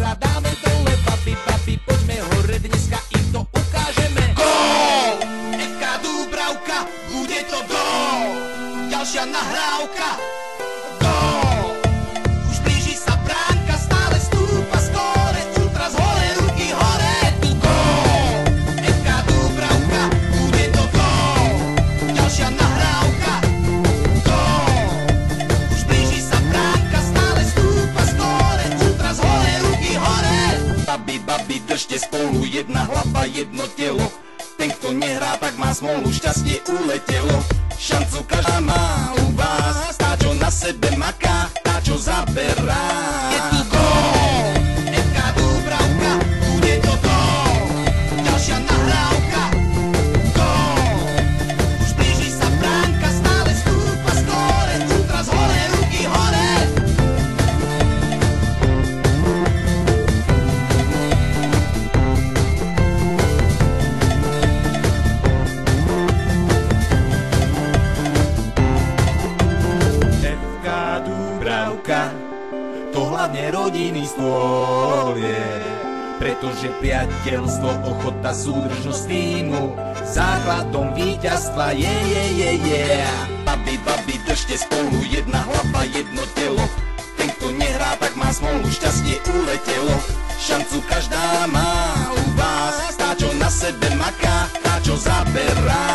hora, dáme dole, babi, babi, poďme hore, dneska im to ukážeme. Gól! Eka Dúbravka, bude to gól! Ďalšia nahrávka, gól! Už blíži sa bránka, stále stúpa skóre, ultras hore, ruky hore, tu gól! Eka Dúbravka, bude to gól! Ďalšia nahrávka, gól! Už blíži sa bránka, stále stúpa skóre, ultras hore, ruky hore. Babi, babi, držte spolu, jedna hlava, jedno telo. Ten, kto nehrá, tak má smolu, šťastie uletelo. Šancu každá má u vás, tá, čo na sebe maká, tá, čo zaberá. Je tu gól! Eka Dúbravka, bude to gól! Ďalšia nahrávka, gól! Už blíži sa bránka, stále stúpa skóre, ultras hore, ruky hore. Dúbravka, to hlavne rodinný stôl je, pretože priateľstvo, ochota, súdržnosť týmu základom víťazstva je. Babi, babi, držte spolu, jedna hlava, jedno telo. Ten, kto nehrá, tak má smolu, šťastie uletelo. Šancu každá má u vás, tá, čo na sebe maká, tá, čo zaberá.